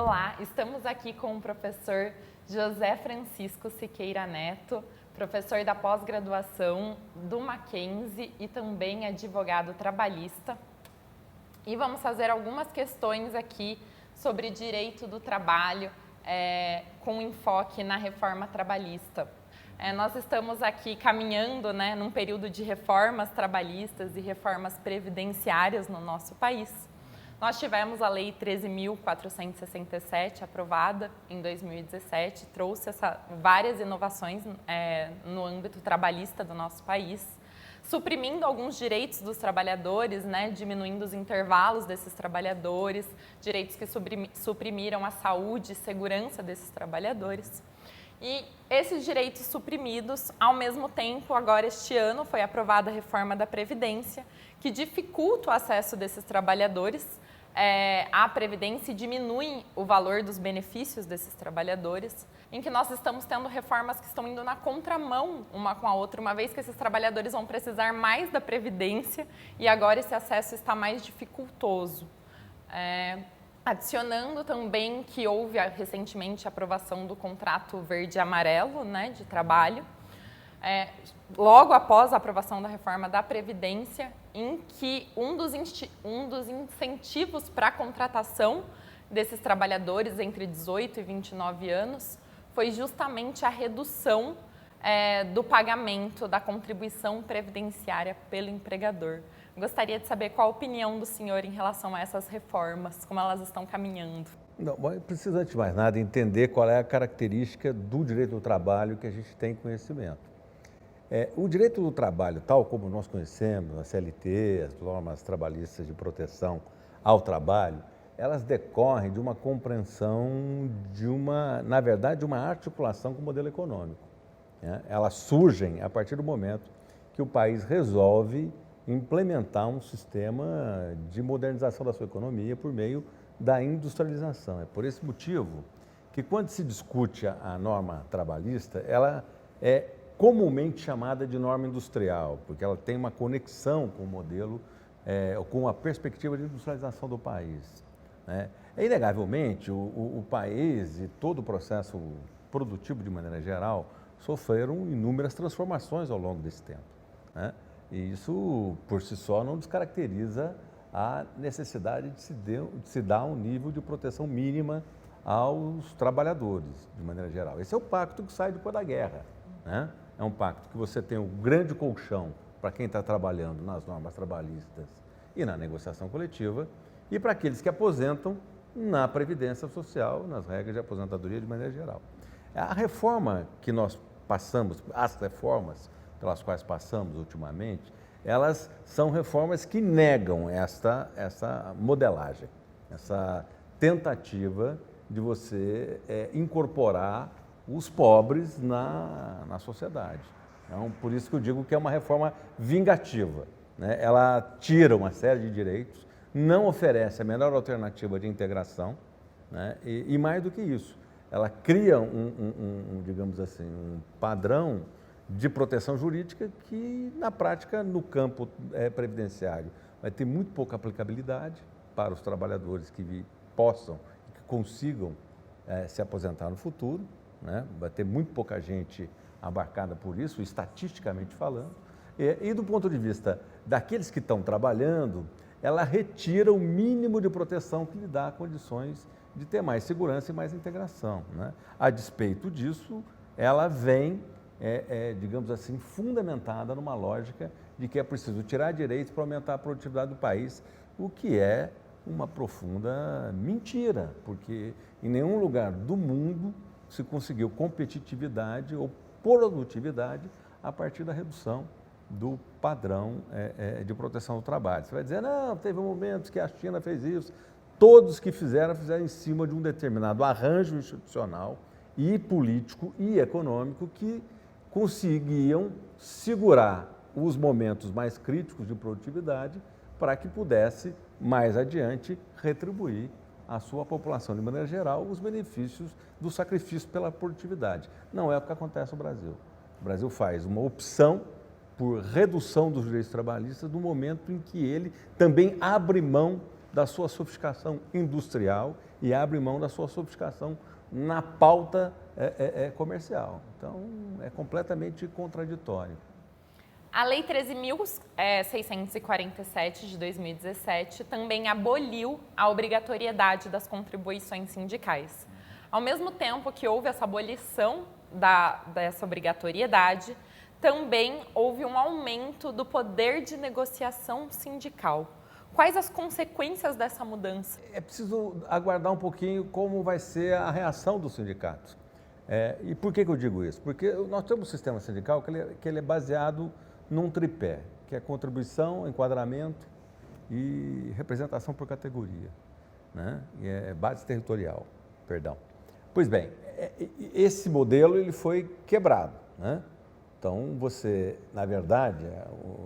Olá, estamos aqui com o professor José Francisco Siqueira Neto, professor da pós-graduação do Mackenzie e também advogado trabalhista. E vamos fazer algumas questões aqui sobre direito do trabalho, com enfoque na reforma trabalhista. Nós estamos aqui caminhando, num período de reformas trabalhistas e reformas previdenciárias no nosso país. Nós tivemos a Lei 13.467 aprovada em 2017, trouxe várias inovações no âmbito trabalhista do nosso país, suprimindo alguns direitos dos trabalhadores, diminuindo os intervalos desses trabalhadores, direitos que suprimiram a saúde e segurança desses trabalhadores. E esses direitos suprimidos, ao mesmo tempo, agora este ano foi aprovada a reforma da Previdência, que dificulta o acesso desses trabalhadores à Previdência e diminui o valor dos benefícios desses trabalhadores, em que nós estamos tendo reformas que estão indo na contramão uma com a outra, uma vez que esses trabalhadores vão precisar mais da Previdência e agora esse acesso está mais dificultoso. Adicionando também que houve recentemente a aprovação do contrato verde e amarelo de trabalho, logo após a aprovação da reforma da Previdência, em que um dos incentivos para a contratação desses trabalhadores entre 18 e 29 anos foi justamente a redução do pagamento da contribuição previdenciária pelo empregador. Gostaria de saber qual a opinião do senhor em relação a essas reformas, como elas estão caminhando. Não, precisa, antes de mais nada, entender qual é a característica do direito do trabalho que a gente tem conhecimento. O direito do trabalho, tal como nós conhecemos, a CLT, as normas trabalhistas de proteção ao trabalho, elas decorrem de uma compreensão na verdade, de uma articulação com o modelo econômico. Elas surgem a partir do momento que o país resolve implementar um sistema de modernização da sua economia por meio da industrialização. É por esse motivo que, quando se discute a norma trabalhista, ela é comumente chamada de norma industrial, porque ela tem uma conexão com o modelo, com a perspectiva de industrialização do país. Inegavelmente, o país e todo o processo produtivo, de maneira geral, sofreram inúmeras transformações ao longo desse tempo. E isso, por si só, não descaracteriza a necessidade de se dar um nível de proteção mínima aos trabalhadores, de maneira geral. Esse é o pacto que sai depois da guerra. É um pacto que você tem um grande colchão para quem está trabalhando nas normas trabalhistas e na negociação coletiva, e para aqueles que aposentam na Previdência Social, nas regras de aposentadoria de maneira geral. A reforma que nós passamos, as reformas pelas quais passamos ultimamente, elas são reformas que negam essa modelagem, essa tentativa de você incorporar os pobres na sociedade. Então, por isso que eu digo que é uma reforma vingativa. Ela tira uma série de direitos, não oferece a menor alternativa de integração, e mais do que isso, ela cria digamos assim, um padrão de proteção jurídica que, na prática, no campo previdenciário, vai ter muito pouca aplicabilidade para os trabalhadores que possam, que consigam se aposentar no futuro. Vai ter muito pouca gente abarcada por isso, estatisticamente falando. E do ponto de vista daqueles que estão trabalhando, ela retira o mínimo de proteção que lhe dá condições de ter mais segurança e mais integração. A despeito disso, ela vem, digamos assim, fundamentada numa lógica de que é preciso tirar direitos para aumentar a produtividade do país, o que é uma profunda mentira, porque em nenhum lugar do mundo se conseguiu competitividade ou produtividade a partir da redução do padrão de proteção do trabalho. Você vai dizer, não, teve momentos que a China fez isso. Todos que fizeram em cima de um determinado arranjo institucional e político e econômico que conseguiam segurar os momentos mais críticos de produtividade para que pudesse, mais adiante, retribuir à sua população, de maneira geral, os benefícios do sacrifício pela produtividade. Não é o que acontece no Brasil. O Brasil faz uma opção por redução dos direitos trabalhistas no momento em que ele também abre mão da sua sofisticação industrial e abre mão da sua sofisticação na pauta comercial. Então, é completamente contraditório. A Lei 13.647 de 2017 também aboliu a obrigatoriedade das contribuições sindicais. Ao mesmo tempo que houve essa abolição dessa obrigatoriedade, também houve um aumento do poder de negociação sindical. Quais as consequências dessa mudança? É preciso aguardar um pouquinho como vai ser a reação dos sindicatos. E por que eu digo isso? Porque nós temos um sistema sindical que ele é baseado num tripé, que é contribuição, enquadramento e representação por categoria, né? E é base territorial, perdão. Pois bem, esse modelo ele foi quebrado, né? Então, você, na verdade,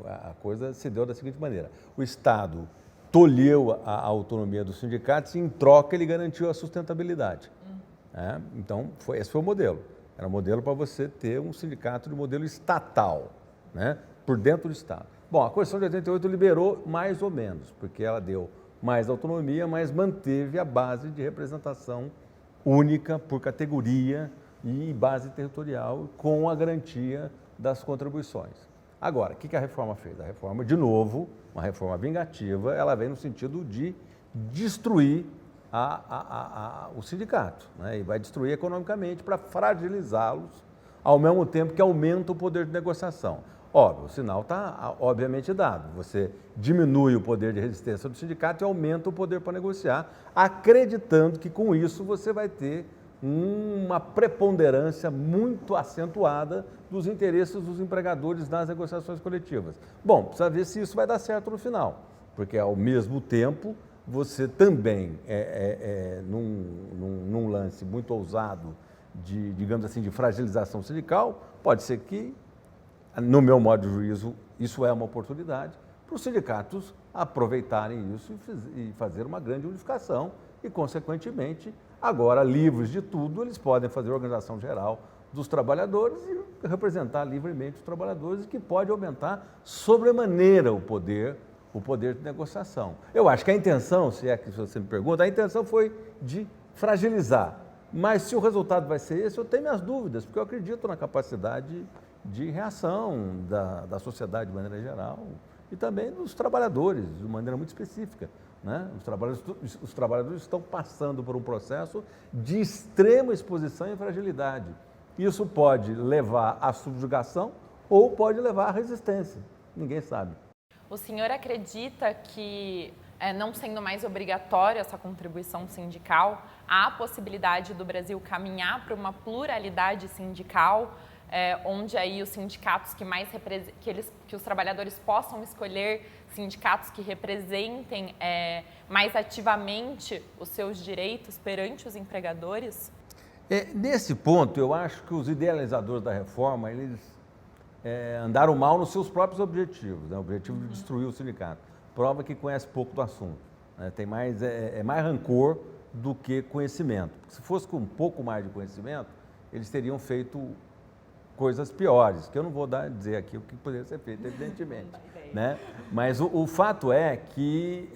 a coisa se deu da seguinte maneira: o Estado tolheu a autonomia dos sindicatos e, em troca, ele garantiu a sustentabilidade. Né? Então, esse foi o modelo. Era um modelo para você ter um sindicato de modelo estatal, né? Por dentro do Estado. Bom, a Constituição de 88 liberou mais ou menos, porque ela deu mais autonomia, mas manteve a base de representação única por categoria e base territorial com a garantia das contribuições. Agora, o que a reforma fez? A reforma, de novo, uma reforma vingativa, ela vem no sentido de destruir o sindicato, né? E vai destruir economicamente para fragilizá-los, ao mesmo tempo que aumenta o poder de negociação. Óbvio, o sinal está obviamente dado. Você diminui o poder de resistência do sindicato e aumenta o poder para negociar, acreditando que com isso você vai ter uma preponderância muito acentuada dos interesses dos empregadores nas negociações coletivas. Bom, precisa ver se isso vai dar certo no final, porque ao mesmo tempo você também, num lance muito ousado de, digamos assim, de fragilização sindical, pode ser que, no meu modo de juízo, isso é uma oportunidade para os sindicatos aproveitarem isso e fazer uma grande unificação e, consequentemente, agora, livres de tudo, eles podem fazer a organização geral dos trabalhadores e representar livremente os trabalhadores, que pode aumentar sobremaneira o poder de negociação. Eu acho que a intenção, se é que você me pergunta, a intenção foi de fragilizar. Mas se o resultado vai ser esse, eu tenho minhas dúvidas, porque eu acredito na capacidade de reação da sociedade de maneira geral e também dos trabalhadores, de maneira muito específica. Né? Os trabalhadores estão passando por um processo de extrema exposição e fragilidade. Isso pode levar à subjugação ou pode levar à resistência. Ninguém sabe. O senhor acredita que, não sendo mais obrigatória essa contribuição sindical, há a possibilidade do Brasil caminhar para uma pluralidade sindical, onde aí os sindicatos que os trabalhadores possam escolher sindicatos que representem mais ativamente os seus direitos perante os empregadores? Nesse ponto, eu acho que os idealizadores da reforma, eles andaram mal nos seus próprios objetivos, né? O objetivo de destruir o sindicato. Prova que conhece pouco do assunto, né? Tem mais rancor do que conhecimento. Se fosse com um pouco mais de conhecimento, eles teriam feito coisas piores, que eu não vou dizer aqui o que poderia ser feito, evidentemente. Né? Mas o fato é que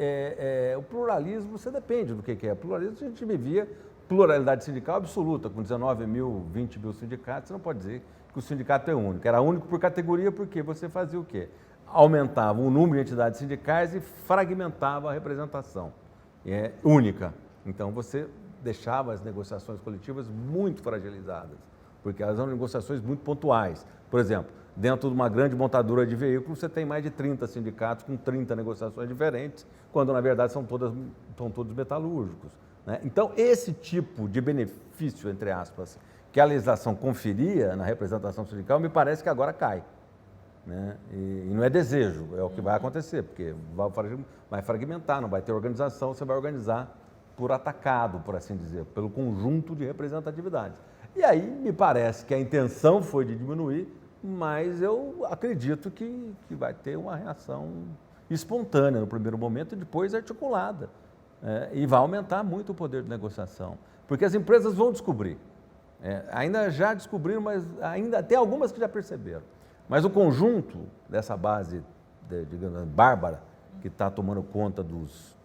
o pluralismo, você depende do que é. Pluralismo, a gente vivia pluralidade sindical absoluta, com 19 mil, 20 mil sindicatos, você não pode dizer que o sindicato é único. Era único por categoria, porque você fazia o quê? Aumentava o número de entidades sindicais e fragmentava a representação única. Então, você deixava as negociações coletivas muito fragilizadas, porque elas eram negociações muito pontuais. Por exemplo, dentro de uma grande montadora de veículos, você tem mais de 30 sindicatos com 30 negociações diferentes, quando, na verdade, são todos metalúrgicos. Né? Então, esse tipo de benefício, entre aspas, que a legislação conferia na representação sindical, me parece que agora cai. Né? E não é desejo, é o que vai acontecer, porque vai fragmentar, não vai ter organização, você vai organizar por atacado, por assim dizer, pelo conjunto de representatividades. E aí, me parece que a intenção foi de diminuir, mas eu acredito que vai ter uma reação espontânea no primeiro momento e depois articulada. E vai aumentar muito o poder de negociação, porque as empresas vão descobrir. Ainda já descobriram, mas ainda tem algumas que já perceberam. Mas o conjunto dessa base, digamos, bárbara, que está tomando conta dos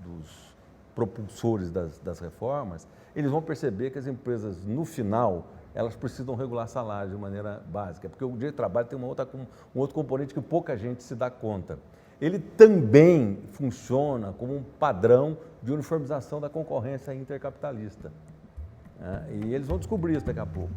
propulsores das reformas, eles vão perceber que as empresas, no final, elas precisam regular salário de maneira básica, porque o direito do trabalho tem um outro componente que pouca gente se dá conta. Ele também funciona como um padrão de uniformização da concorrência intercapitalista. E eles vão descobrir isso daqui a pouco.